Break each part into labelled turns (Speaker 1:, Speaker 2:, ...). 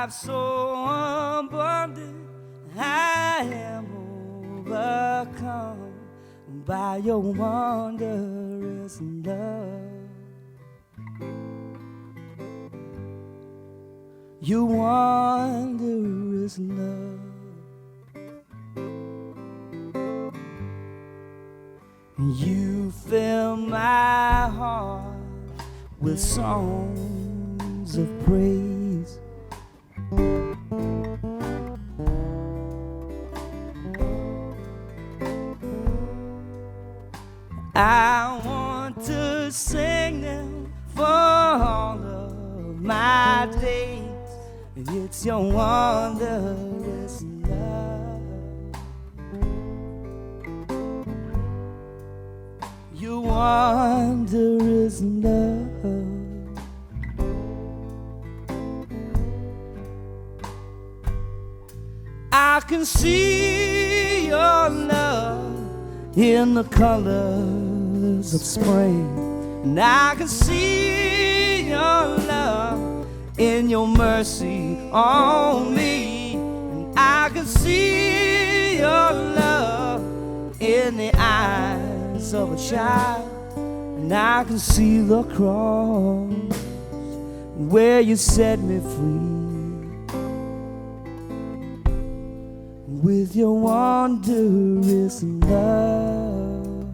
Speaker 1: life so abundant, I am overcome by your wondrous love. Your wondrous love. You fill my heart with songs of praise. I want to sing them for all of my days. It's your wondrous love. Your wondrous love. I can see your love in the colors of spring, and I can see your love in your mercy on me, and I can see your love in the eyes of a child, and I can see the cross where you set me free. With your wondrous love,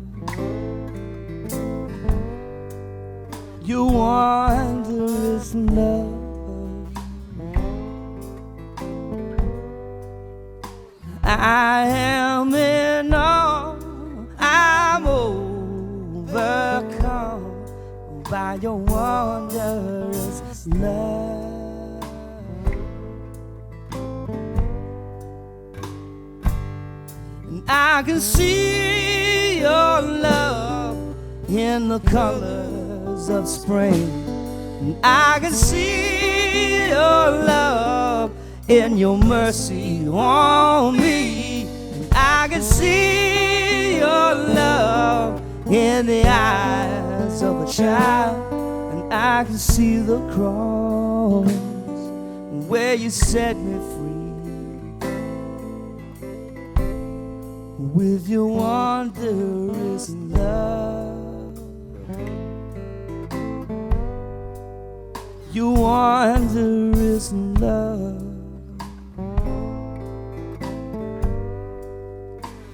Speaker 1: your wondrous love. I am in awe, I'm overcome by your wondrous love. I can see your love in the colors of spring, and I can see your love in your mercy on me, and I can see your love in the eyes of a child, and I can see the cross where you set me free. With your wondrous love, your wondrous love.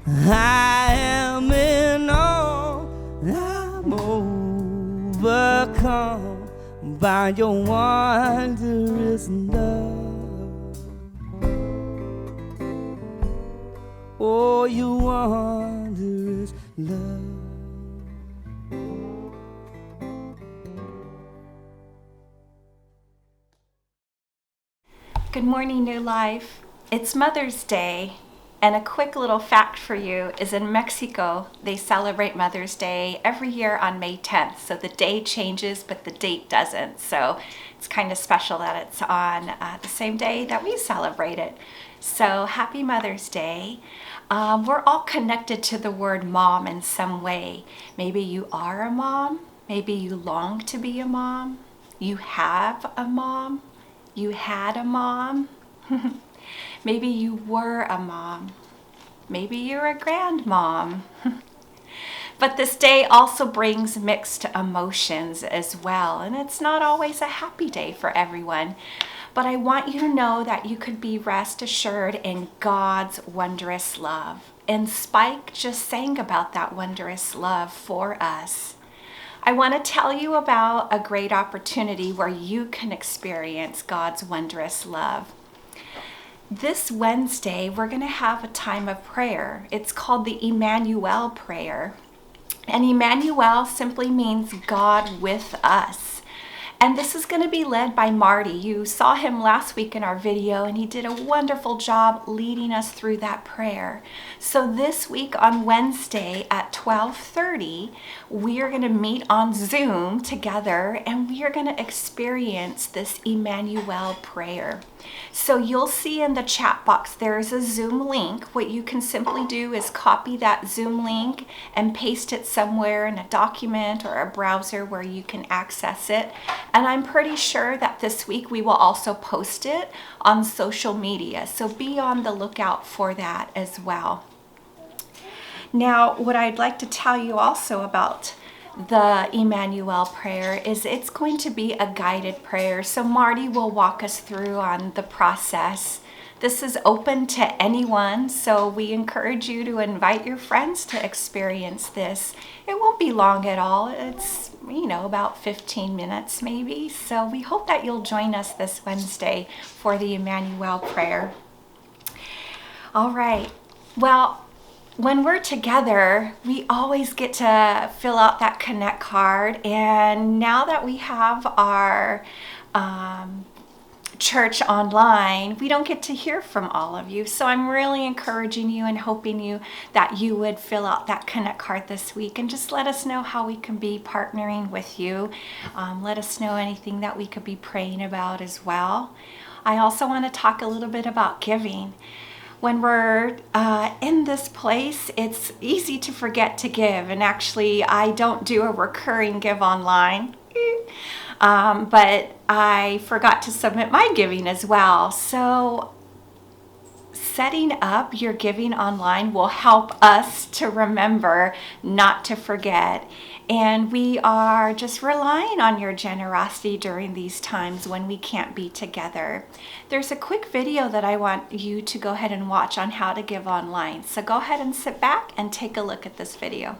Speaker 1: I am in awe, I'm overcome by your wondrous love. Oh, your wondrous love.
Speaker 2: Good morning, New Life. It's Mother's Day, and a quick little fact for you is in Mexico, they celebrate Mother's Day every year on May 10th. So the day changes, but the date doesn't. So it's kind of special that it's on the same day that we celebrate it. So happy Mother's Day. We're all connected to the word mom in some way. Maybe you are a mom. Maybe you long to be a mom. You have a mom. You had a mom. Maybe you were a mom. Maybe you're a grandmom. But this day also brings mixed emotions as well. And it's not always a happy day for everyone. But I want you to know that you could be rest assured in God's wondrous love. And Spike just sang about that wondrous love for us. I want to tell you about a great opportunity where you can experience God's wondrous love. This Wednesday, we're going to have a time of prayer. It's called the Emmanuel Prayer. And Emmanuel simply means God with us. And this is going to be led by Marty. You saw him last week in our video, and he did a wonderful job leading us through that prayer. So this week on Wednesday at 12:30, we are going to meet on Zoom together, and we are going to experience this Emmanuel prayer. So you'll see in the chat box there is a Zoom link. What you can simply do is copy that Zoom link and paste it somewhere in a document or a browser where you can access it. And I'm pretty sure that this week we will also post it on social media. So be on the lookout for that as well. Now, what I'd like to tell you also about the Emmanuel prayer is it's going to be a guided prayer. So Marty will walk us through on the process. This is open to anyone, so we encourage you to invite your friends to experience this. It won't be long at all. It's, about 15 minutes maybe. So we hope that you'll join us this Wednesday for the Emmanuel prayer. All right. Well, when we're together, we always get to fill out that Connect card. And now that we have our church online, we don't get to hear from all of you. So I'm really encouraging you and hoping you that you would fill out that Connect card this week and just let us know how we can be partnering with you. Let us know anything that we could be praying about as well. I also want to talk a little bit about giving. When we're in this place, it's easy to forget to give. And actually, I don't do a recurring give online. But I forgot to submit my giving as well. So setting up your giving online will help us to remember not to forget. And we are just relying on your generosity during these times when we can't be together. There's a quick video that I want you to go ahead and watch on how to give online. So go ahead and sit back and take a look at this video.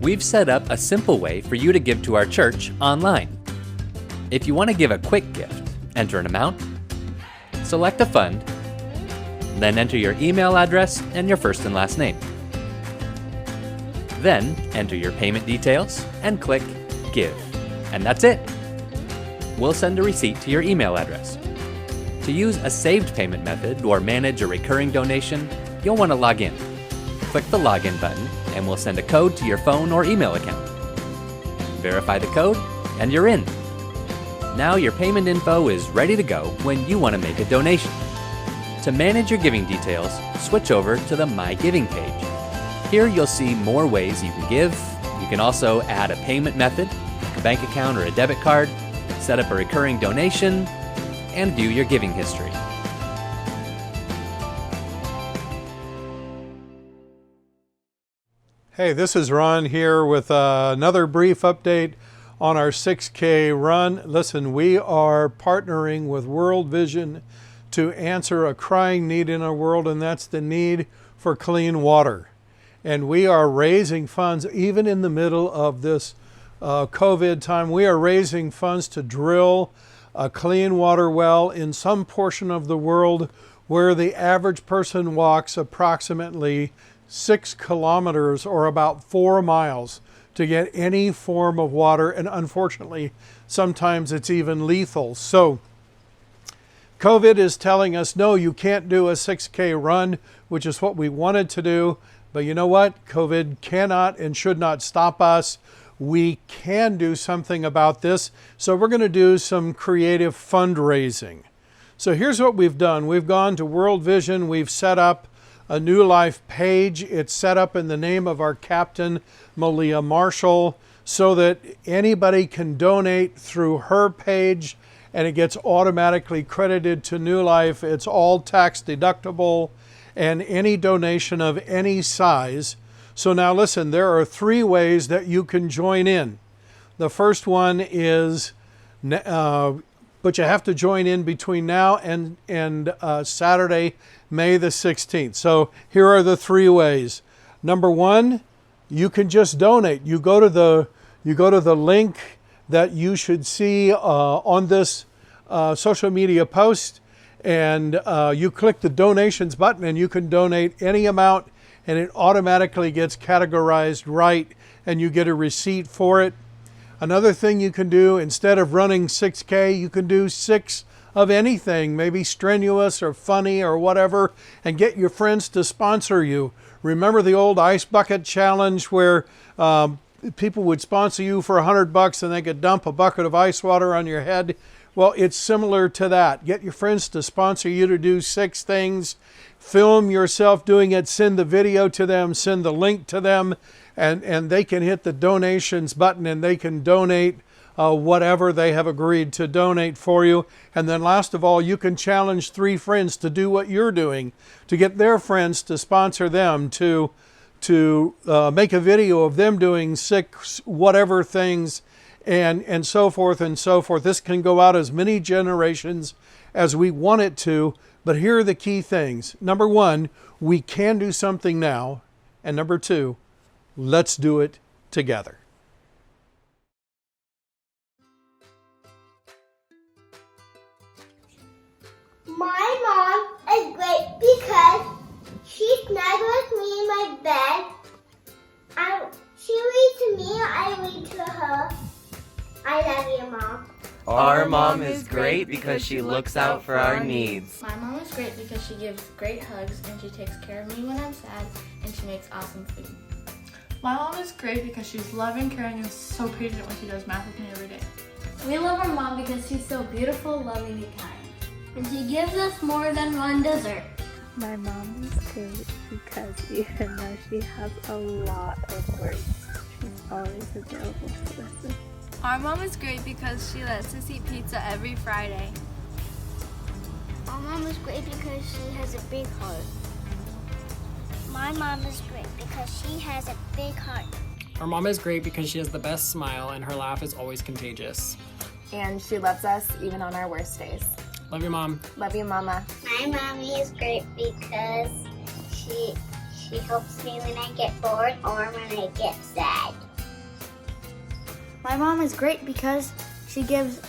Speaker 3: We've set up a simple way for you to give to our church online. If you want to give a quick gift, enter an amount, select a fund, then enter your email address and your first and last name. Then enter your payment details and click Give. And that's it. We'll send a receipt to your email address. To use a saved payment method or manage a recurring donation, you'll want to log in. Click the Login button and we'll send a code to your phone or email account. Verify the code and you're in. Now your payment info is ready to go when you want to make a donation. To manage your giving details, switch over to the My Giving page. Here you'll see more ways you can give. You can also add a payment method, like a bank account or a debit card, set up a recurring donation, and view your giving history.
Speaker 4: Hey, this is Ron here with another brief update on our 6K run. Listen, we are partnering with World Vision to answer a crying need in our world, and that's the need for clean water. And we are raising funds, even in the middle of this COVID time. We are raising funds to drill a clean water well in some portion of the world where the average person walks approximately 6 kilometers or about 4 miles to get any form of water, and unfortunately sometimes it's even lethal. So COVID is telling us, no, you can't do a 6K run, which is what we wanted to do. But you know what? COVID cannot and should not stop us. We can do something about this. So we're going to do some creative fundraising. So here's what we've done. We've gone to World Vision. We've set up a New Life page. It's set up in the name of our captain, Malia Marshall, so that anybody can donate through her page and it gets automatically credited to New Life. It's all tax deductible and any donation of any size. So now listen, there are 3 ways that you can join in. The first one is, but you have to join in between now and Saturday, May the 16th. So here are the 3 ways. Number 1, you can just donate. You go to the link that you should see on this social media post, and you click the donations button and you can donate any amount, and it automatically gets categorized right and you get a receipt for it. Another thing you can do, instead of running 6K, you can do 6 of anything, maybe strenuous or funny or whatever, and get your friends to sponsor you. Remember the old ice bucket challenge where people would sponsor you for $100 and they could dump a bucket of ice water on your head? Well, it's similar to that. Get your friends to sponsor you to do 6 things. Film yourself doing it, send the video to them, send the link to them, and they can hit the donations button and they can donate whatever they have agreed to donate for you. And then last of all, you can challenge 3 friends to do what you're doing, to get their friends to sponsor them, to make a video of them doing 6 whatever things, and so forth and so forth. This can go out as many generations as we want it to, but here are the key things. Number 1, we can do something now. And number 2, let's do it together.
Speaker 5: My mom is great because she snuggles me in my bed. She reads to me, I read to her. I love you, Mom.
Speaker 6: Our mom is great because she looks out for our needs.
Speaker 7: My mom is great because she gives great hugs and she takes care of me when I'm sad and she makes awesome food.
Speaker 8: My mom is great because she's loving, caring, and so patient when she does math with me every day.
Speaker 7: We love our mom because she's so beautiful, loving, and kind. And she gives us more than one dessert.
Speaker 9: My mom is great because even though she has a lot of work, she's always available to listen.
Speaker 10: Our mom is great because she lets us eat pizza every Friday.
Speaker 5: Our mom is great because she has a big heart. My mom is great because she has a big heart.
Speaker 11: Our mom is great because she has the best smile and her laugh is always contagious.
Speaker 12: And she loves us even on our worst days.
Speaker 11: Love you, Mom.
Speaker 12: Love you, Mama.
Speaker 5: My mommy is great because she helps me when I get bored or when I get sad.
Speaker 7: My mom is great because she gives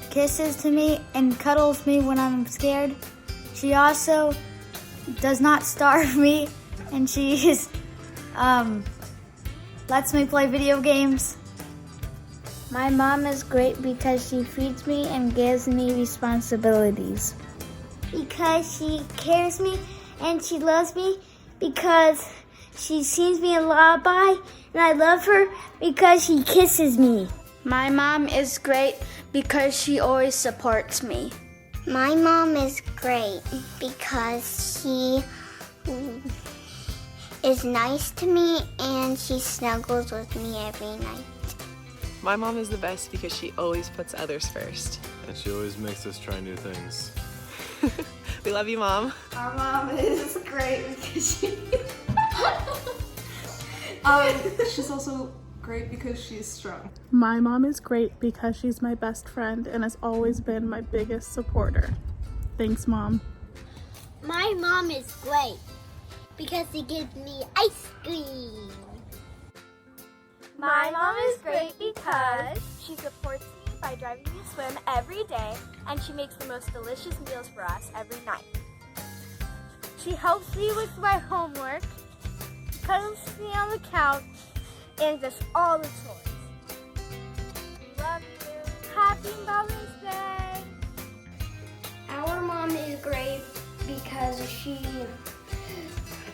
Speaker 7: kisses to me and cuddles me when I'm scared. She also does not starve me, and she is, lets me play video games.
Speaker 5: My mom is great because she feeds me and gives me responsibilities. Because she cares me and she loves me, because she sings me a lullaby, and I love her because she kisses me.
Speaker 7: My mom is great because she always supports me.
Speaker 5: My mom is great because she is nice to me and she snuggles with me every night.
Speaker 13: My mom is the best because she always puts others first.
Speaker 14: And she always makes us try new things.
Speaker 13: We love you, Mom.
Speaker 8: Our mom is great because she's also great because she's strong.
Speaker 9: My mom is great because she's my best friend and has always been my biggest supporter. Thanks, Mom.
Speaker 5: My mom is great because she gives me ice cream.
Speaker 10: My mom is great because she supports me by driving me to swim every day, and she makes the most delicious meals for us every night. She helps me with my homework, cuddles me on the couch, and does all the chores. We love you. Happy Mother's Day!
Speaker 7: Our mom is great because she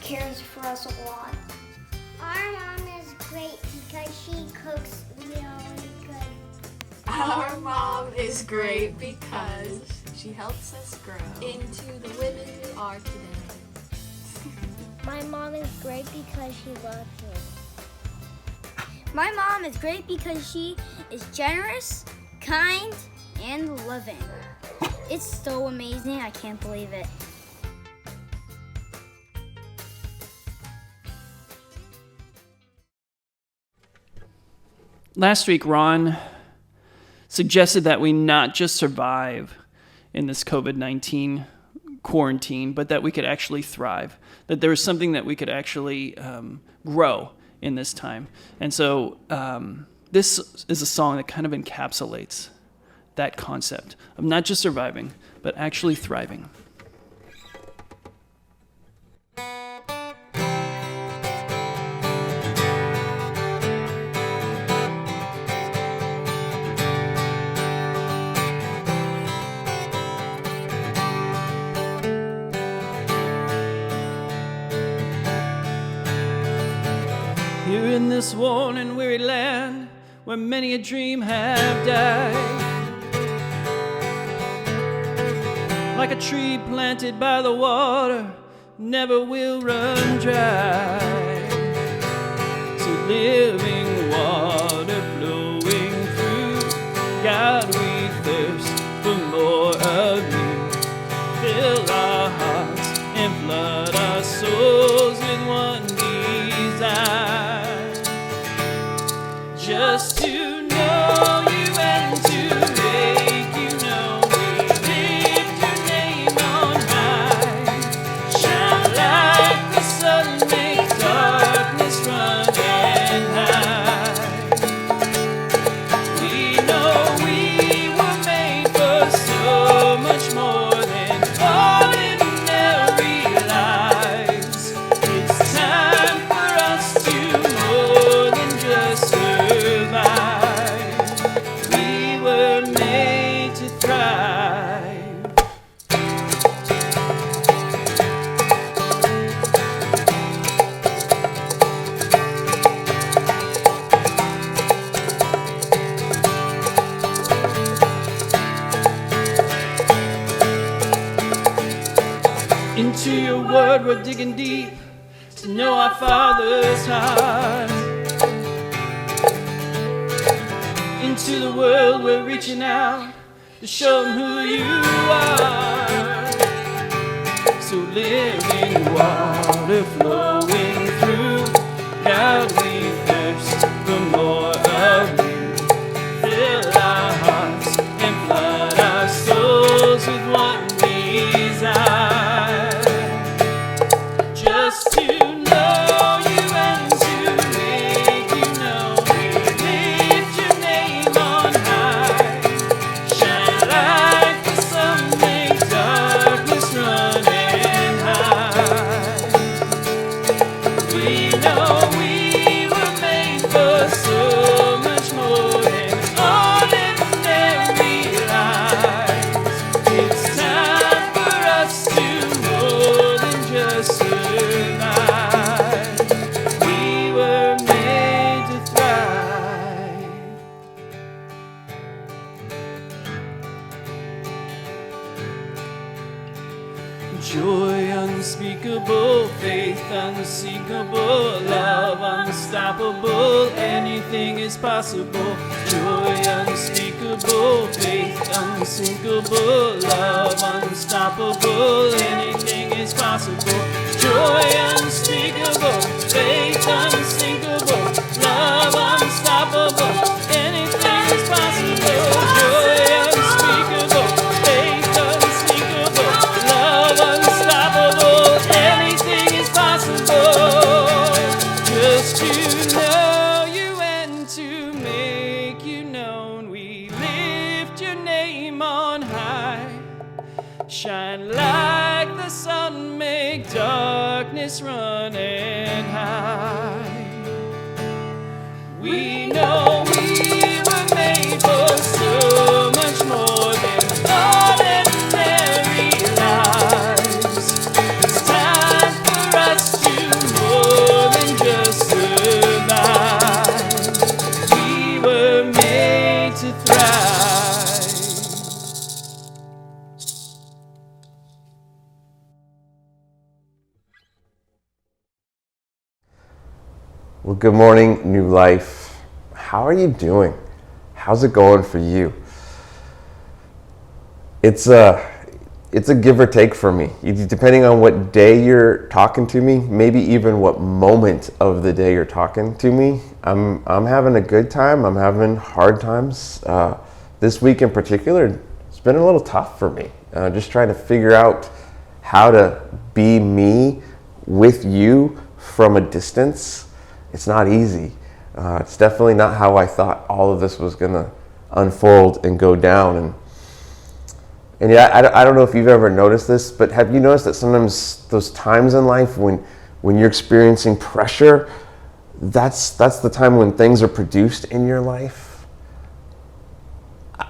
Speaker 7: cares for us a lot.
Speaker 5: Our mom is great because she cooks really good.
Speaker 8: Our mom is great because she helps us grow into the women we are today.
Speaker 5: My mom is great because she loves me.
Speaker 7: My mom is great because she is generous, kind, and loving. It's so amazing, I can't believe it.
Speaker 15: Last week, Ron suggested that we not just survive in this COVID-19 quarantine, but that we could actually thrive, that there was something that we could actually grow in this time. And so this is a song that kind of encapsulates that concept of not just surviving, but actually thriving. Here in this worn and weary land, where many a dream have died, like a tree planted by the water, never will run dry. So living water flowing through, God, we thirst for more of you. Fill our hearts and flood our souls with one desire, just to know you and to make you known. We lift your name on high, shine like the sun, make darkness run and hide. We know we were made for so much more than ordinary lives. It's time for us to more than just survive. We were made to thrive. Into your word we're digging deep to know our Father's heart. Into the world we're reaching out to show them who you are. So living water flowing through, God, we thirst for more of you. Fill our hearts and flood our souls with one desire, just to know you and to make you known. We lift your name on high, shine like the sun, make darkness run and hide. We know we were made for so much more than ordinary lives. It's time for us to more than just survive. We were made to thrive. Joy unspeakable, faith unseekable, love unstoppable, anything is possible. Joy unspeakable, faith unsinkable, love unstoppable, anything is possible. Joy unspeakable, faith unsinkable, love unstoppable, anything is possible. Joy unspeakable, faith unspeakable, love unstoppable, anything is possible. Just to know you and to make you known, we lift your name on high. Shine like the sun, make darkness run and hide. We know we were made for so much more than ordinary lives. It's time for us to more than just survive. We were made to thrive.
Speaker 16: Well, good morning, New Life. How are you doing? How's it going for you? It's a give or take for me. Depending on what day you're talking to me, maybe even what moment of the day you're talking to me, I'm having a good time. I'm having hard times. This week in particular, it's been a little tough for me. Just trying to figure out how to be me with you from a distance. It's not easy. It's definitely not how I thought all of this was gonna unfold and go down. And yeah, I don't know if you've ever noticed this, but have you noticed that sometimes those times in life when you're experiencing pressure, that's the time when things are produced in your life?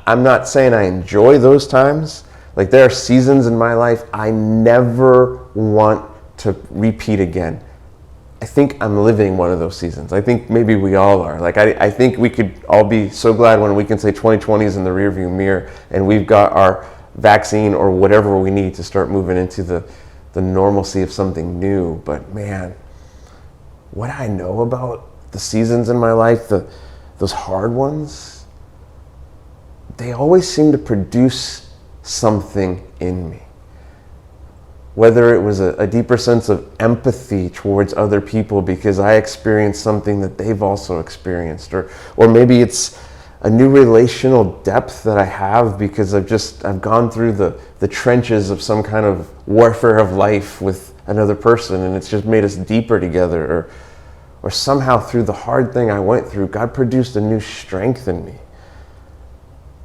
Speaker 16: I'm not saying I enjoy those times. Like, there are seasons in my life I never want to repeat again. I think I'm living one of those seasons. I think maybe we all are. Like, I think we could all be so glad when we can say 2020 is in the rearview mirror and we've got vaccine or whatever we need to start moving into the normalcy of something new. But man, what I know about the seasons in my life, those hard ones, they always seem to produce something in me. Whether it was a deeper sense of empathy towards other people because I experienced something that they've also experienced, or maybe it's a new relational depth that I have because I've gone through the trenches of some kind of warfare of life with another person, and it's just made us deeper together, or somehow through the hard thing I went through, God produced a new strength in me.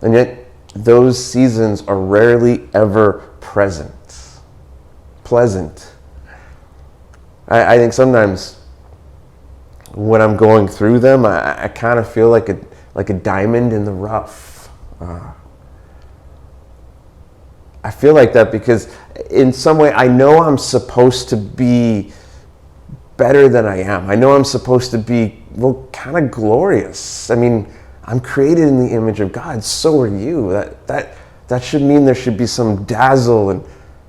Speaker 16: And yet those seasons are rarely ever pleasant. I think sometimes when I'm going through them, I kind of feel like a diamond in the rough. I feel like that because in some way I know I'm supposed to be better than I am. I know I'm supposed to be, well, kind of glorious. I mean, I'm created in the image of God, so are you. That should mean there should be some dazzle and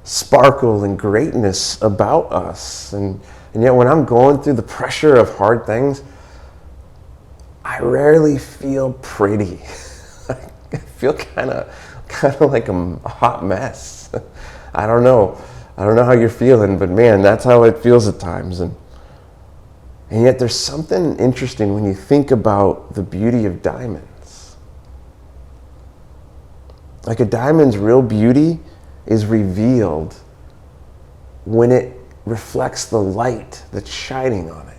Speaker 16: sparkle and greatness about us. And yet when I'm going through the pressure of hard things, I rarely feel pretty. I feel kind of like a hot mess. I don't know how you're feeling, but man, that's how it feels at times. And yet there's something interesting when you think about the beauty of diamonds. Like a diamond's real beauty is revealed when it reflects the light that's shining on it.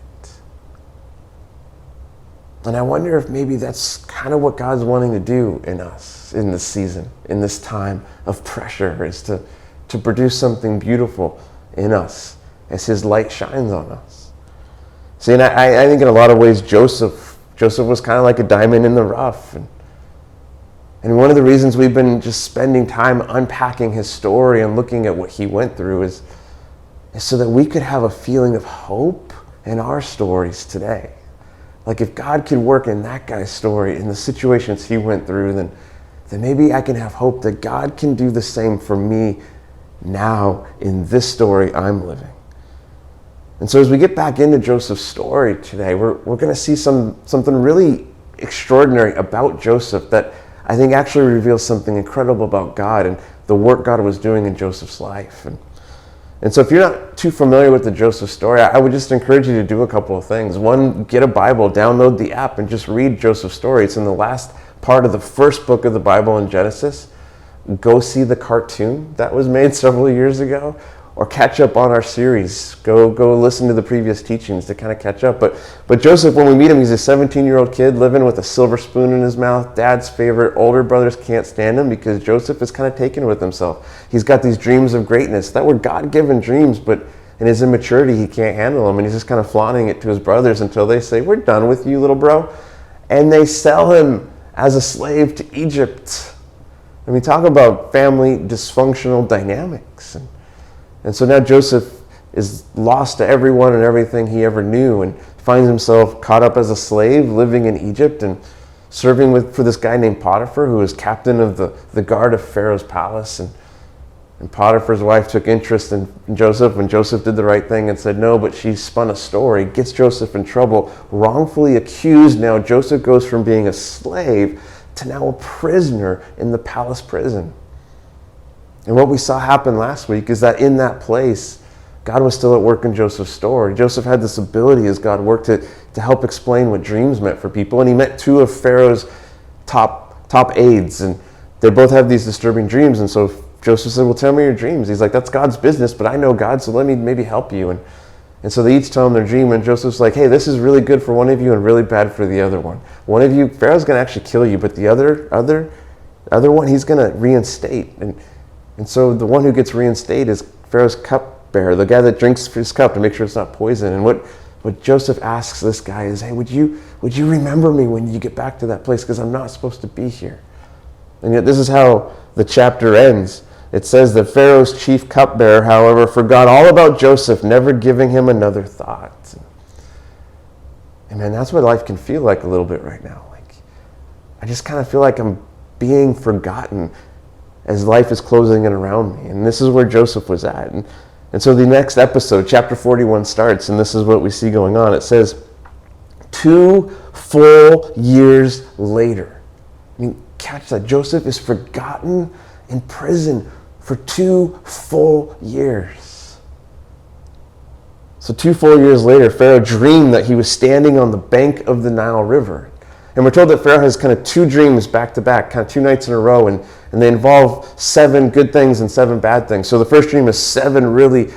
Speaker 16: And I wonder if maybe that's kind of what God's wanting to do in us in this season, in this time of pressure, is to produce something beautiful in us as His light shines on us. See, and I think in a lot of ways Joseph was kind of like a diamond in the rough. And one of the reasons we've been just spending time unpacking his story and looking at what he went through is so that we could have a feeling of hope in our stories today. Like if God could work in that guy's story, in the situations he went through, then maybe I can have hope that God can do the same for me now in this story I'm living. And so as we get back into Joseph's story today, we're going to see something really extraordinary about Joseph that I think actually reveals something incredible about God and the work God was doing in Joseph's life. And so if you're not too familiar with the Joseph story, I would just encourage you to do a couple of things. One, get a Bible, download the app, and just read Joseph's story. It's in the last part of the first book of the Bible in Genesis. Go see the cartoon that was made several years ago, or catch up on our series. Go listen to the previous teachings to kind of catch up. But Joseph, when we meet him, he's a 17-year-old kid living with a silver spoon in his mouth. Dad's favorite. Older brothers can't stand him because Joseph is kind of taken with himself. He's got these dreams of greatness that were God-given dreams, but in his immaturity, he can't handle them, and he's just kind of flaunting it to his brothers until they say, "We're done with you, little bro." And they sell him as a slave to Egypt. I mean, talk about family dysfunctional dynamics. And so now Joseph is lost to everyone and everything he ever knew and finds himself caught up as a slave living in Egypt and serving for this guy named Potiphar, who was captain of the guard of Pharaoh's palace. And Potiphar's wife took interest in Joseph when Joseph did the right thing and said no, but she spun a story, gets Joseph in trouble, wrongfully accused. Now Joseph goes from being a slave to now a prisoner in the palace prison. And what we saw happen last week is that in that place, God was still at work in Joseph's story. Joseph had this ability as God worked to help explain what dreams meant for people. And he met two of Pharaoh's top aides, and they both have these disturbing dreams. And so Joseph said, "Well, tell me your dreams." He's like, "That's God's business, but I know God, so let me maybe help you." And so they each tell him their dream, and Joseph's like, "Hey, this is really good for one of you and really bad for the other one. One of you, Pharaoh's going to actually kill you, but the other one, he's going to reinstate." And so the one who gets reinstated is Pharaoh's cupbearer, the guy that drinks his cup to make sure it's not poison. And what Joseph asks this guy is, "Hey, would you remember me when you get back to that place? Because I'm not supposed to be here." And yet this is how the chapter ends. It says that Pharaoh's chief cupbearer, however, forgot all about Joseph, never giving him another thought. And man, that's what life can feel like a little bit right now. Like, I just kind of feel like I'm being forgotten. as life is closing in around me. And this is where Joseph was at. And so the next episode, chapter 41, starts, and this is what we see going on. It says, 2 full years later. I mean, catch that. Joseph is forgotten in prison for 2 full years. So 2 full years later, Pharaoh dreamed that he was standing on the bank of the Nile River. And we're told that Pharaoh has kind of 2 dreams back to back, kind of 2 nights in a row, and they involve 7 good things and 7 bad things. So the first dream is 7 really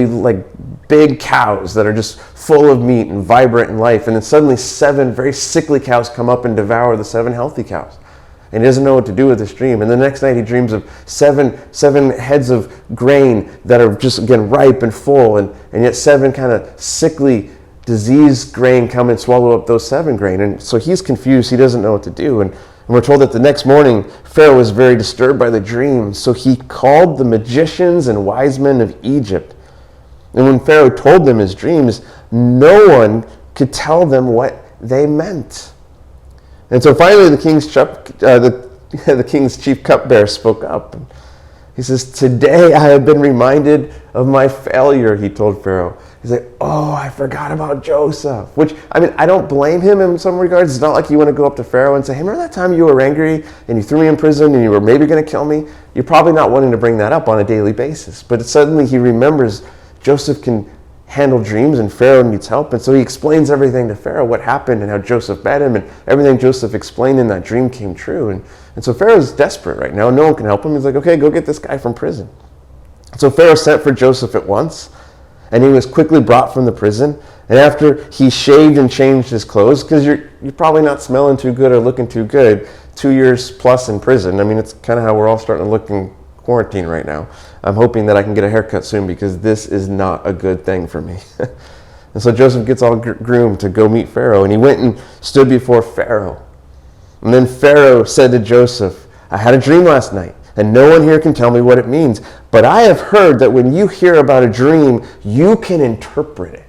Speaker 16: like big cows that are just full of meat and vibrant in life. And then suddenly 7 very sickly cows come up and devour the 7 healthy cows. And he doesn't know what to do with this dream. And the next night he dreams of 7 heads of grain that are just, again, ripe and full. And yet 7 kind of sickly, diseased grain come and swallow up those 7 grain. And so he's confused. He doesn't know what to do. And we're told that the next morning, Pharaoh was very disturbed by the dream. So he called the magicians and wise men of Egypt. And when Pharaoh told them his dreams, no one could tell them what they meant. And so finally the king's chief cupbearer spoke up. He says, "Today I have been reminded of my failure," he told Pharaoh. He's like, "Oh, I forgot about Joseph." Which, I mean, I don't blame him in some regards. It's not like you want to go up to Pharaoh and say, "Hey, remember that time you were angry and you threw me in prison and you were maybe going to kill me?" You're probably not wanting to bring that up on a daily basis. But suddenly he remembers Joseph can handle dreams and Pharaoh needs help. And so he explains everything to Pharaoh, what happened and how Joseph met him, and everything Joseph explained in that dream came true. And so Pharaoh's desperate right now. No one can help him. He's like, "Okay, go get this guy from prison." So Pharaoh sent for Joseph at once, and he was quickly brought from the prison. And after he shaved and changed his clothes, because you're probably not smelling too good or looking too good, 2 years plus in prison. I mean, it's kind of how we're all starting to look in quarantine right now. I'm hoping that I can get a haircut soon because this is not a good thing for me. And so Joseph gets all groomed to go meet Pharaoh, and he went and stood before Pharaoh. And then Pharaoh said to Joseph, "I had a dream last night, and no one here can tell me what it means. But I have heard that when you hear about a dream, you can interpret it."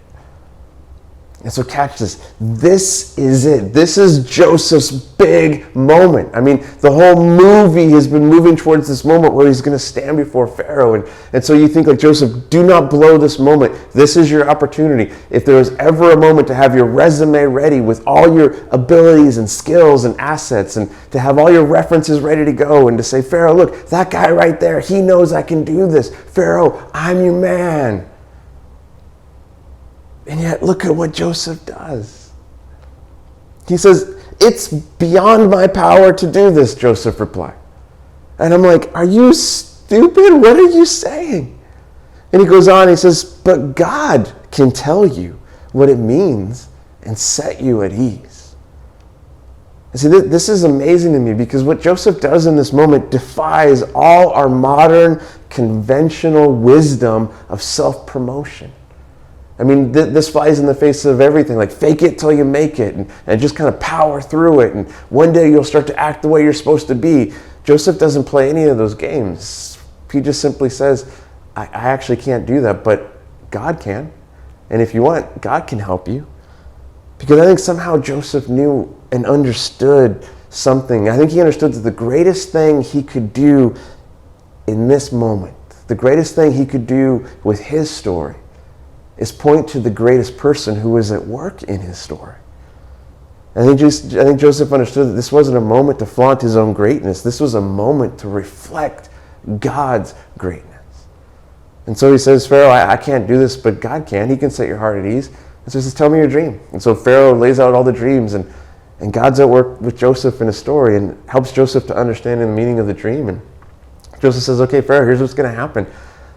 Speaker 16: And so catch this. This is it. This is Joseph's big moment. I mean, the whole movie has been moving towards this moment where he's going to stand before Pharaoh. And so you think, like, Joseph, do not blow this moment. This is your opportunity. If there was ever a moment to have your resume ready with all your abilities and skills and assets, and to have all your references ready to go, and to say, "Pharaoh, look, that guy right there, he knows I can do this. Pharaoh, I'm your man." And yet, look at what Joseph does. He says, "It's beyond my power to do this," Joseph replied. And I'm like, "Are you stupid? What are you saying?" And he goes on, he says, "But God can tell you what it means and set you at ease." And see, this is amazing to me, because what Joseph does in this moment defies all our modern, conventional wisdom of self-promotion. I mean, this flies in the face of everything, like fake it till you make it, and just kind of power through it, and one day you'll start to act the way you're supposed to be. Joseph doesn't play any of those games. He just simply says, I actually can't do that, but God can. And if you want, God can help you. Because I think somehow Joseph knew and understood something. I think he understood that the greatest thing he could do in this moment, the greatest thing he could do with his story, is point to the greatest person who was at work in his story. I think Joseph understood that this wasn't a moment to flaunt his own greatness. This was a moment to reflect God's greatness. And so he says, "Pharaoh, I can't do this, but God can. He can set your heart at ease." And so he says, "Tell me your dream." And so Pharaoh lays out all the dreams, and God's at work with Joseph in his story and helps Joseph to understand the meaning of the dream. And Joseph says, "Okay, Pharaoh, here's what's going to happen.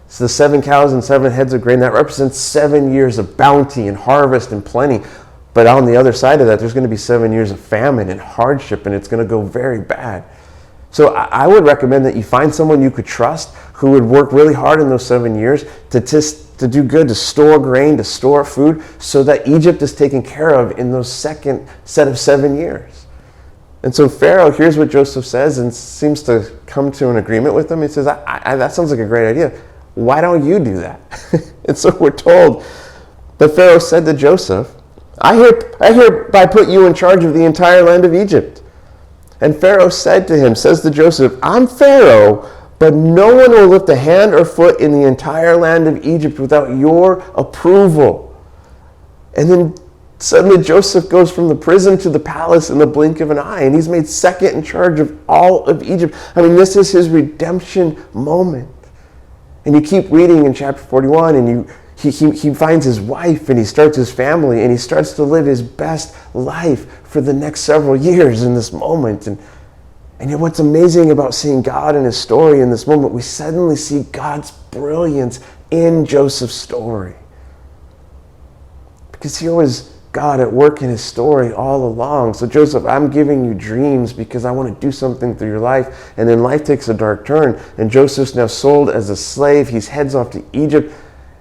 Speaker 16: So the 7 cows and 7 heads of grain, that represents 7 years of bounty and harvest and plenty. But on the other side of that, there's going to be 7 years of famine and hardship, and it's going to go very bad. So I would recommend that you find someone you could trust who would work really hard in those 7 years to do good, to store grain, to store food, so that Egypt is taken care of in those second set of 7 years." And so Pharaoh hears what Joseph says and seems to come to an agreement with him. He says, that sounds like a great idea. Why don't you do that? And so we're told that Pharaoh said to Joseph, I hereby put you in charge of the entire land of Egypt." And Pharaoh said to him, says to Joseph, "I'm Pharaoh, but no one will lift a hand or foot in the entire land of Egypt without your approval. And then suddenly Joseph goes from the prison to the palace in the blink of an eye, and he's made second in charge of all of Egypt. I mean, this is his redemption moment. And you keep reading in chapter 41, and he finds his wife, and he starts his family, and he starts to live his best life for the next several years in this moment. And yet what's amazing about seeing God in his story in this moment, we suddenly see God's brilliance in Joseph's story. Because here was God at work in his story all along. So Joseph, I'm giving you dreams because I want to do something through your life. And then life takes a dark turn, and Joseph's now sold as a slave. He heads off to Egypt,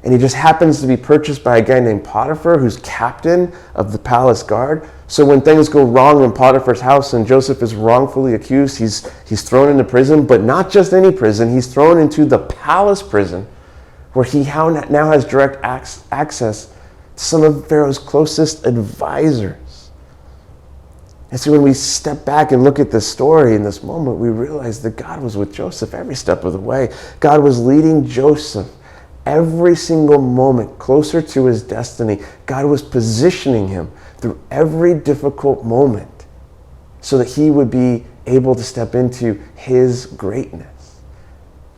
Speaker 16: and he just happens to be purchased by a guy named Potiphar, who's captain of the palace guard. So when things go wrong in Potiphar's house and Joseph is wrongfully accused, he's thrown into prison, but not just any prison. He's thrown into the palace prison, where he now has direct access to some of Pharaoh's closest advisors. And so when we step back and look at this story in this moment, we realize that God was with Joseph every step of the way. God was leading Joseph every single moment closer to his destiny. God was positioning him through every difficult moment so that he would be able to step into his greatness.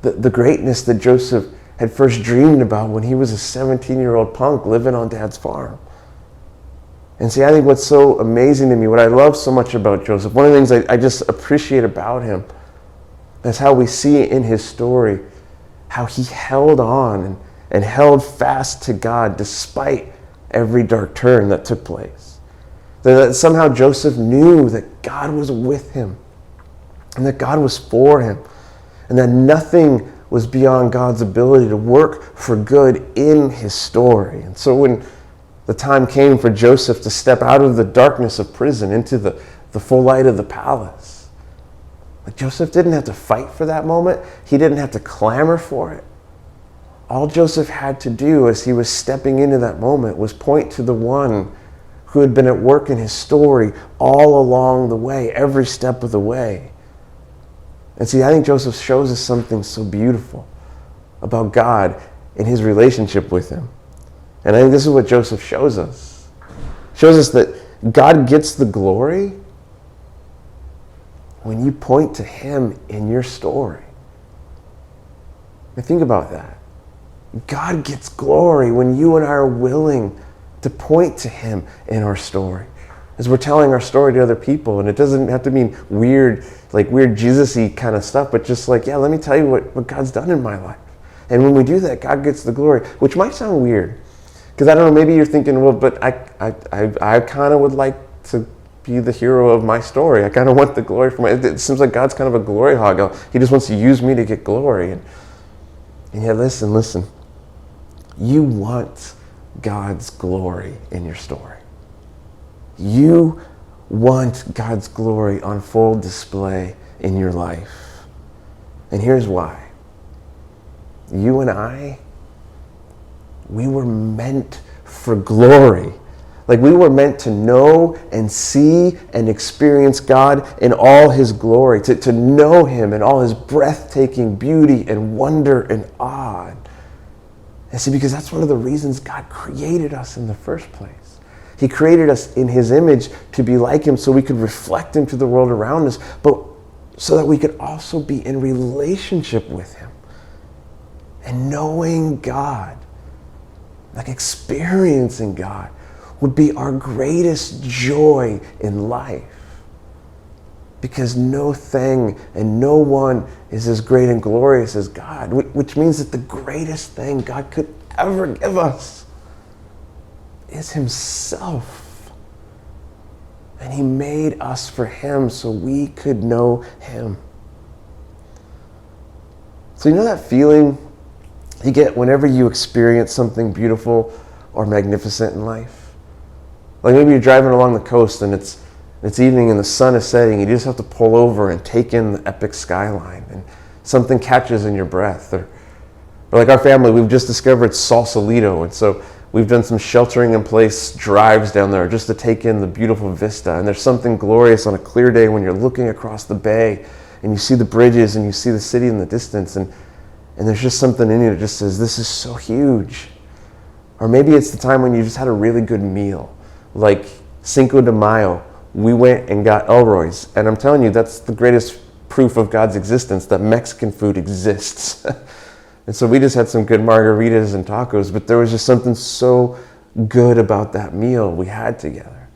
Speaker 16: The greatness that Joseph had first dreamed about when he was a 17-year-old punk living on dad's farm. And see, I think what's so amazing to me, what I love so much about Joseph, one of the things I just appreciate about him is how we see in his story how he held on and held fast to God despite every dark turn that took place. That somehow Joseph knew that God was with him and that God was for him and that nothing was beyond God's ability to work for good in his story. And so when the time came for Joseph to step out of the darkness of prison into the full light of the palace, like Joseph didn't have to fight for that moment. He didn't have to clamor for it. All Joseph had to do as he was stepping into that moment was point to the one who had been at work in his story all along the way, every step of the way. And see, I think Joseph shows us something so beautiful about God and his relationship with him. And I think this is what Joseph shows us. Shows us that God gets the glory when you point to him in your story. Now think about that. God gets glory when you and I are willing to point to him in our story. As we're telling our story to other people, and it doesn't have to mean weird Jesus-y kind of stuff, but just like, yeah, let me tell you what God's done in my life. And when we do that, God gets the glory, which might sound weird. Because I don't know, maybe you're thinking, well, but I kind of would like to be the hero of my story. I kind of want the glory for it seems like God's kind of a glory hog. He just wants to use me to get glory. And yet, listen. You want God's glory in your story. You want God's glory on full display in your life. And here's why. You and I, we were meant for glory. Like we were meant to know and see and experience God in all his glory, to know him in all his breathtaking beauty and wonder and awe. And see, because that's one of the reasons God created us in the first place. He created us in his image to be like him so we could reflect him to the world around us, but so that we could also be in relationship with him and knowing God, like experiencing God, would be our greatest joy in life. Because no thing and no one is as great and glorious as God, which means that the greatest thing God could ever give us is himself. And he made us for him so we could know him. So you know that feeling you get whenever you experience something beautiful or magnificent in life? Like maybe you're driving along the coast and it's evening and the sun is setting. You just have to pull over and take in the epic skyline, and something catches in your breath. Or like our family, we've just discovered Sausalito, and so we've done some sheltering in place drives down there just to take in the beautiful vista. And there's something glorious on a clear day when you're looking across the bay and you see the bridges and you see the city in the distance, and there's just something in you that just says, this is so huge. Or maybe it's the time when you just had a really good meal, like Cinco de Mayo. We went and got Elroy's, and I'm telling you, that's the greatest proof of God's existence, that Mexican food exists. And so we just had some good margaritas and tacos, but there was just something so good about that meal we had together.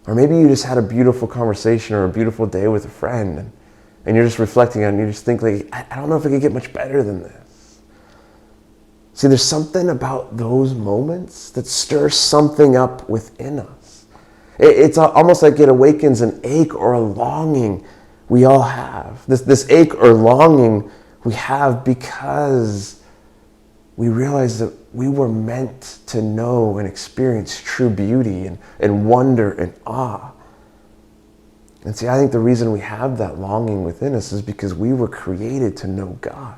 Speaker 16: Or maybe you just had a beautiful conversation or a beautiful day with a friend, and you're just reflecting on it, and you just think, like, I don't know if it could get much better than this. See, there's something about those moments that stirs something up within us. It's almost like it awakens an ache or a longing we all have. This ache or longing we have because we realize that we were meant to know and experience true beauty and wonder and awe. And see, I think the reason we have that longing within us is because we were created to know God.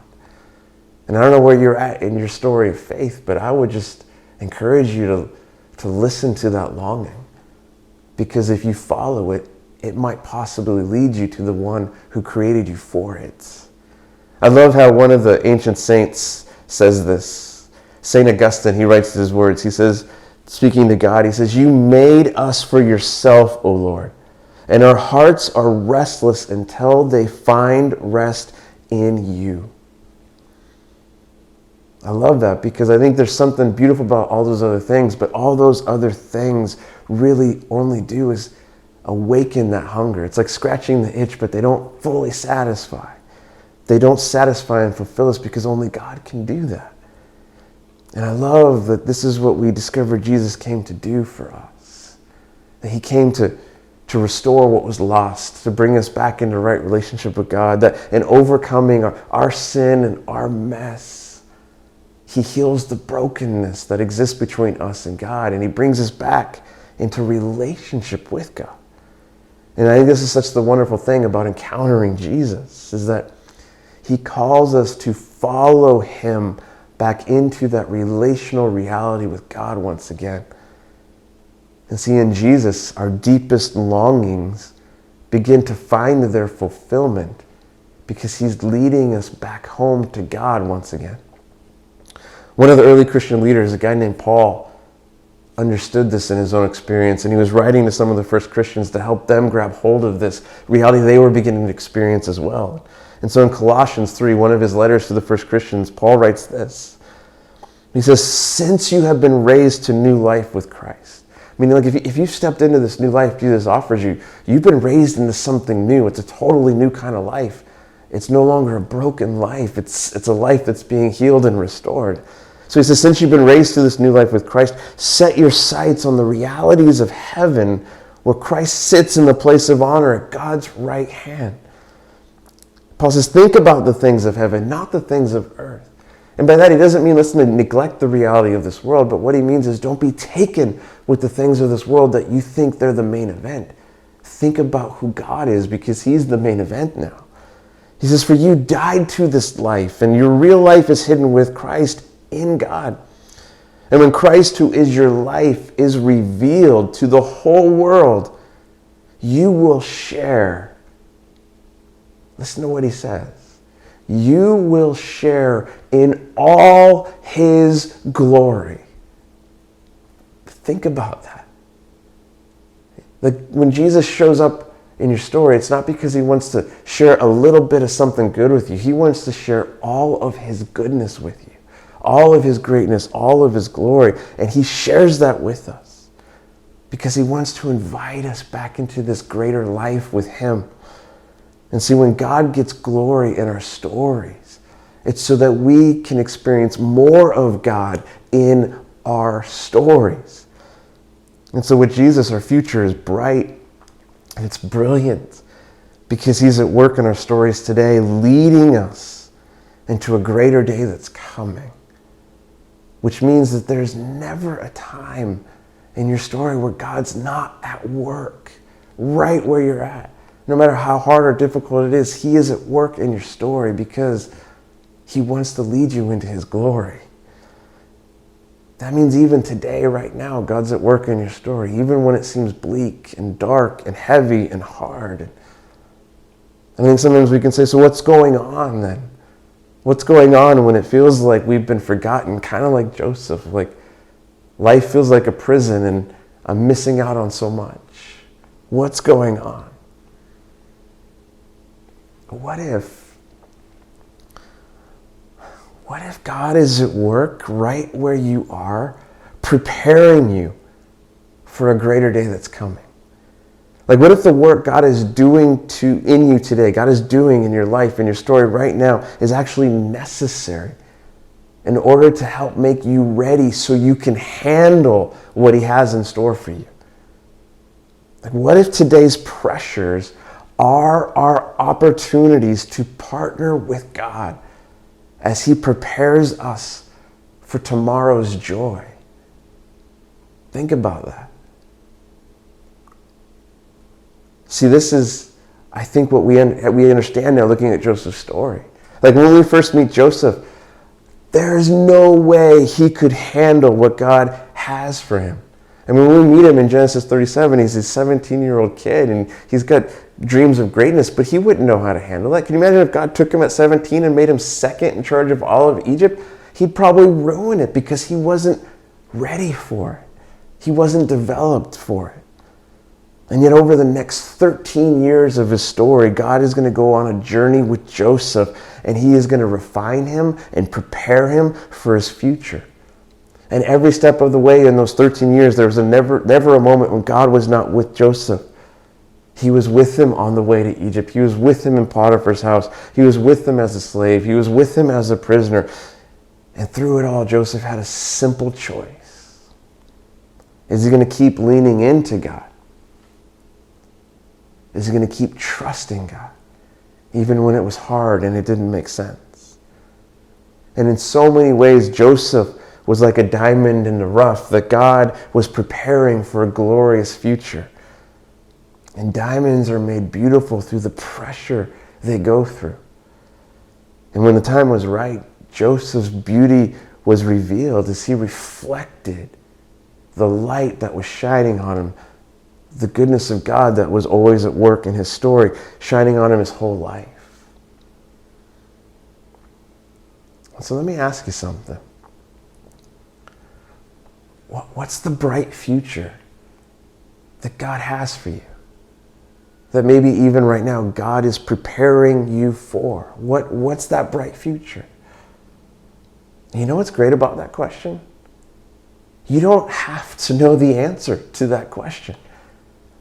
Speaker 16: And I don't know where you're at in your story of faith, but I would just encourage you to listen to that longing. Because if you follow it, it might possibly lead you to the one who created you for it. I love how one of the ancient saints says this. St. Augustine, he writes his words. He says, speaking to God, he says, "You made us for yourself, O Lord, and our hearts are restless until they find rest in you." I love that because I think there's something beautiful about all those other things, but all those other things really only do is awaken that hunger. It's like scratching the itch, but they don't fully satisfy. They don't satisfy and fulfill us because only God can do that. And I love that this is what we discovered Jesus came to do for us. That he came to restore what was lost, to bring us back into right relationship with God, that in overcoming our sin and our mess, he heals the brokenness that exists between us and God, and he brings us back into relationship with God. And I think this is such the wonderful thing about encountering Jesus, is that he calls us to follow him back into that relational reality with God once again. And see, in Jesus, our deepest longings begin to find their fulfillment because he's leading us back home to God once again. One of the early Christian leaders, a guy named Paul, understood this in his own experience, and he was writing to some of the first Christians to help them grab hold of this reality they were beginning to experience as well. And so in Colossians 3, one of his letters to the first Christians, Paul writes this. He says, "Since you have been raised to new life with Christ." Meaning, like, if you've stepped into this new life Jesus offers you, you've been raised into something new. It's a totally new kind of life. It's no longer a broken life. It's a life that's being healed and restored. So he says, since you've been raised to this new life with Christ, set your sights on the realities of heaven where Christ sits in the place of honor at God's right hand. Paul says, think about the things of heaven, not the things of earth. And by that, he doesn't mean let's neglect the reality of this world, but what he means is don't be taken with the things of this world that you think they're the main event. Think about who God is because he's the main event now. He says, for you died to this life, and your real life is hidden with Christ in God. And when Christ, who is your life, is revealed to the whole world, you will share. Listen to what he says. You will share in all his glory. Think about that. Like when Jesus shows up in your story, it's not because he wants to share a little bit of something good with you. He wants to share all of his goodness with you, all of his greatness, all of his glory. And he shares that with us because he wants to invite us back into this greater life with him. And see, when God gets glory in our stories, it's so that we can experience more of God in our stories. And so with Jesus, our future is bright and it's brilliant because he's at work in our stories today, leading us into a greater day that's coming. Which means that there's never a time in your story where God's not at work, right where you're at. No matter how hard or difficult it is, he is at work in your story because he wants to lead you into his glory. That means even today, right now, God's at work in your story, even when it seems bleak and dark and heavy and hard. I think sometimes we can say, so what's going on then? What's going on when it feels like we've been forgotten? Kind of like Joseph, like life feels like a prison and I'm missing out on so much. What's going on? What if God is at work right where you are, preparing you for a greater day that's coming? Like, what if the work God is doing in you today, God is doing in your life, in your story right now, is actually necessary in order to help make you ready so you can handle what He has in store for you? Like, what if today's pressures are our opportunities to partner with God as He prepares us for tomorrow's joy? Think about that. See, this is, I think, what we understand now looking at Joseph's story. Like, when we first meet Joseph, there is no way he could handle what God has for him. And when we meet him in Genesis 37, he's a 17-year-old kid, and he's got dreams of greatness, but he wouldn't know how to handle that. Can you imagine if God took him at 17 and made him second in charge of all of Egypt? He'd probably ruin it because he wasn't ready for it. He wasn't developed for it. And yet over the next 13 years of his story, God is going to go on a journey with Joseph, and He is going to refine him and prepare him for his future. And every step of the way in those 13 years, there was never a moment when God was not with Joseph. He was with him on the way to Egypt. He was with him in Potiphar's house. He was with him as a slave. He was with him as a prisoner. And through it all, Joseph had a simple choice. Is he going to keep leaning into God? Is he going to keep trusting God, even when it was hard and it didn't make sense? And in so many ways, Joseph was like a diamond in the rough that God was preparing for a glorious future. And diamonds are made beautiful through the pressure they go through. And when the time was right, Joseph's beauty was revealed as he reflected the light that was shining on him, the goodness of God that was always at work in his story, shining on him his whole life. So let me ask you something. What's the bright future that God has for you? That maybe even right now God is preparing you for? What's that bright future? You know what's great about that question? You don't have to know the answer to that question.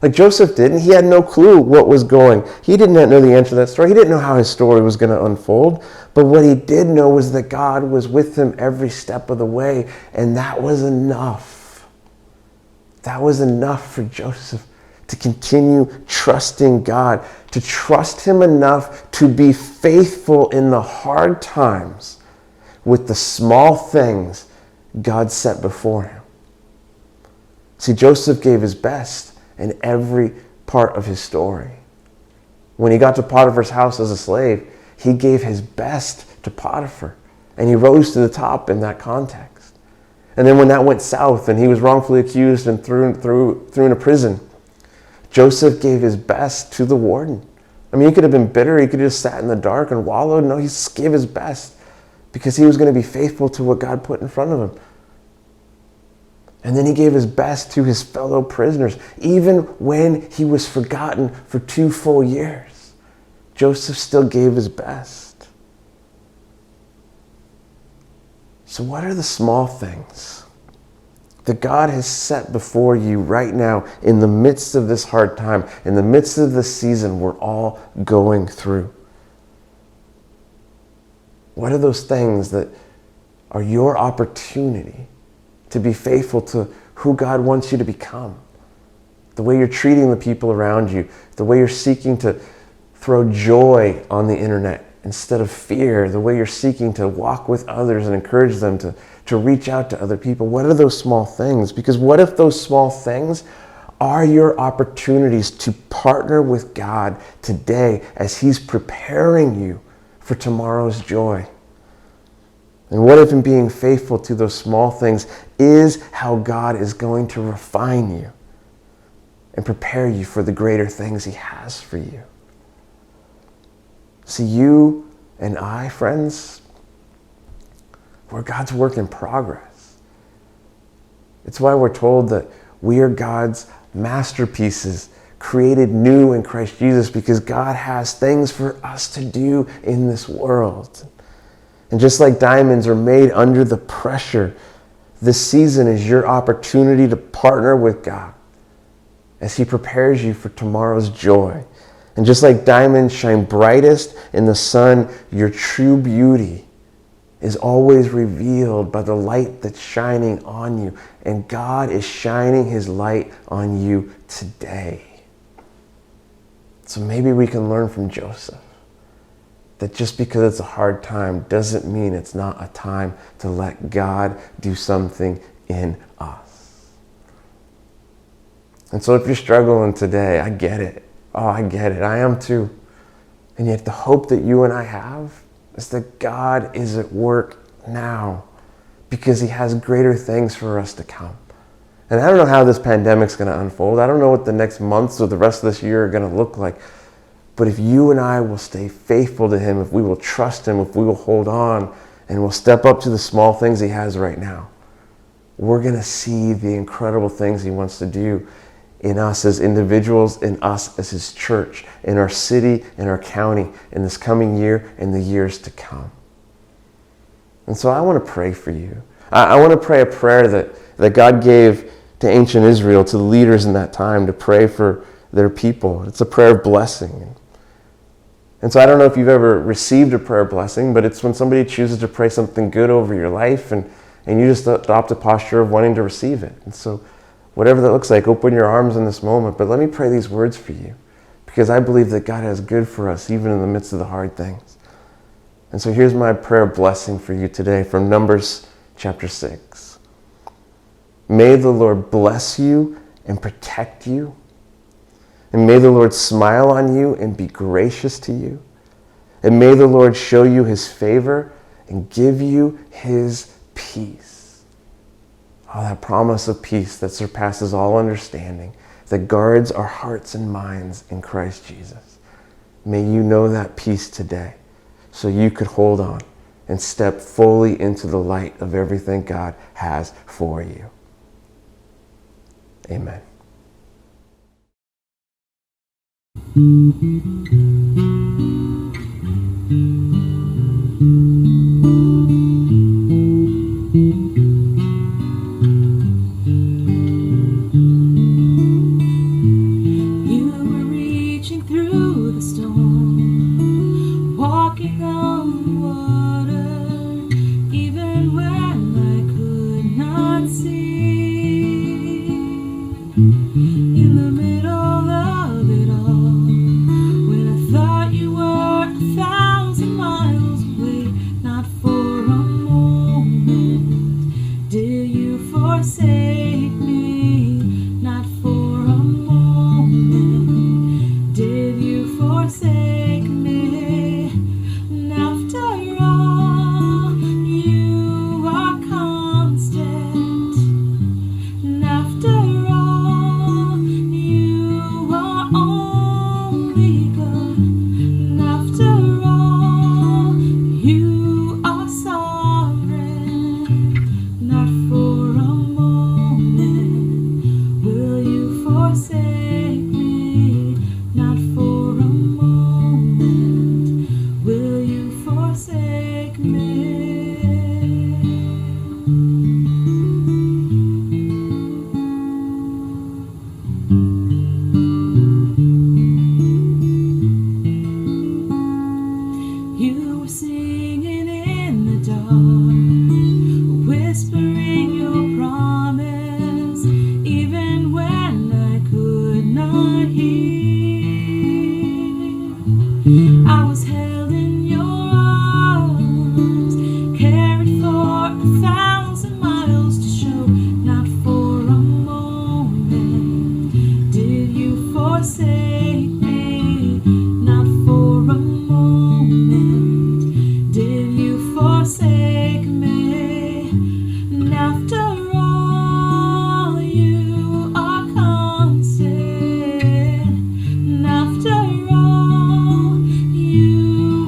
Speaker 16: Like Joseph didn't. He had no clue what was going. He did not know the answer to that story. He didn't know how his story was going to unfold. But what he did know was that God was with him every step of the way. And that was enough. That was enough for Joseph to continue trusting God, to trust Him enough to be faithful in the hard times with the small things God set before him. See, Joseph gave his best in every part of his story. When he got to Potiphar's house as a slave, he gave his best to Potiphar, and he rose to the top in that context. And then when that went south and he was wrongfully accused and thrown into prison, Joseph gave his best to the warden. I mean, he could have been bitter. He could have just sat in the dark and wallowed. No, he gave his best because he was going to be faithful to what God put in front of him. And then he gave his best to his fellow prisoners, even when he was forgotten for 2 full years. Joseph still gave his best. So what are the small things that God has set before you right now in the midst of this hard time, in the midst of this season we're all going through? What are those things that are your opportunity to be faithful to who God wants you to become? The way you're treating the people around you, the way you're seeking to throw joy on the internet instead of fear, the way you're seeking to walk with others and encourage them to reach out to other people. What are those small things? Because what if those small things are your opportunities to partner with God today as He's preparing you for tomorrow's joy? And what if in being faithful to those small things is how God is going to refine you and prepare you for the greater things He has for you? See, you and I, friends, we're God's work in progress. It's why we're told that we are God's masterpieces, created new in Christ Jesus, because God has things for us to do in this world. And just like diamonds are made under the pressure, this season is your opportunity to partner with God as He prepares you for tomorrow's joy. And just like diamonds shine brightest in the sun, your true beauty is always revealed by the light that's shining on you. And God is shining His light on you today. So maybe we can learn from Joseph that just because it's a hard time doesn't mean it's not a time to let God do something in us. And so if you're struggling today, I get it. Oh, I get it. I am too. And yet the hope that you and I have is that God is at work now because He has greater things for us to come. And I don't know how this pandemic's going to unfold. I don't know what the next months or the rest of this year are going to look like. But if you and I will stay faithful to Him, if we will trust Him, if we will hold on and we'll step up to the small things He has right now, we're going to see the incredible things He wants to do in us as individuals, in us as His church, in our city, in our county, in this coming year, and the years to come. And so I want to pray for you. I want to pray a prayer that God gave to ancient Israel, to the leaders in that time, to pray for their people. It's a prayer of blessing. And so I don't know if you've ever received a prayer of blessing, but it's when somebody chooses to pray something good over your life and you just adopt a posture of wanting to receive it. And so whatever that looks like, open your arms in this moment. But let me pray these words for you, because I believe that God has good for us, even in the midst of the hard things. And so here's my prayer of blessing for you today from Numbers chapter 6. May the Lord bless you and protect you. And may the Lord smile on you and be gracious to you. And may the Lord show you His favor and give you His peace. Oh, that promise of peace that surpasses all understanding, that guards our hearts and minds in Christ Jesus. May you know that peace today so you could hold on and step fully into the light of everything God has for you. Amen.
Speaker 17: You were reaching through the storm, walking on water, even when I could not see. In the middle of it all, when I thought you were 1,000 miles away, not for a moment did you forsake me. Not for a moment did you forsake me. And after all, you are constant. And after all, you are only good. And after all, you are sovereign. Not for a moment will you forsake me. Not for a moment will you forsake me. You were singing in the dark, whispering your promise, even when I could not hear. I was held in your arms, carried for 1,000 miles to show. Not for a moment did you forsake me. Not for a moment did you forsake me. And after all, you are constant. And after all, you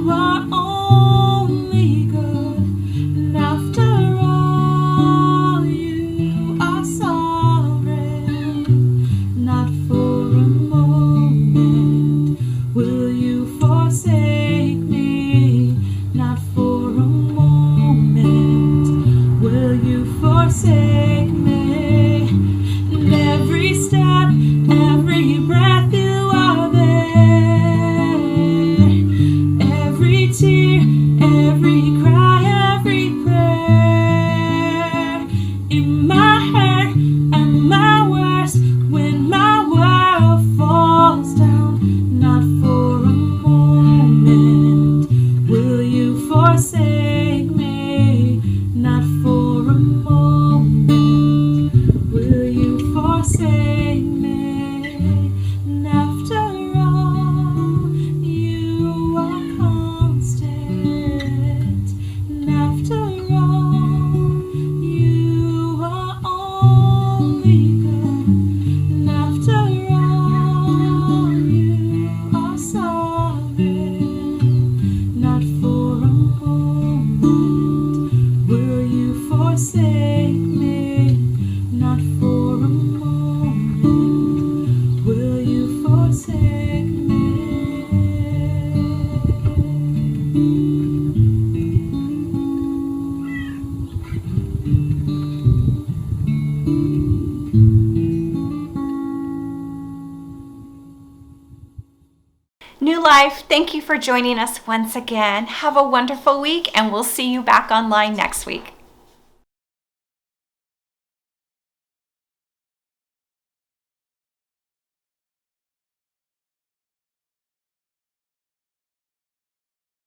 Speaker 2: New Life, thank you for joining us once again. Have a wonderful week, and we'll see you back online next week.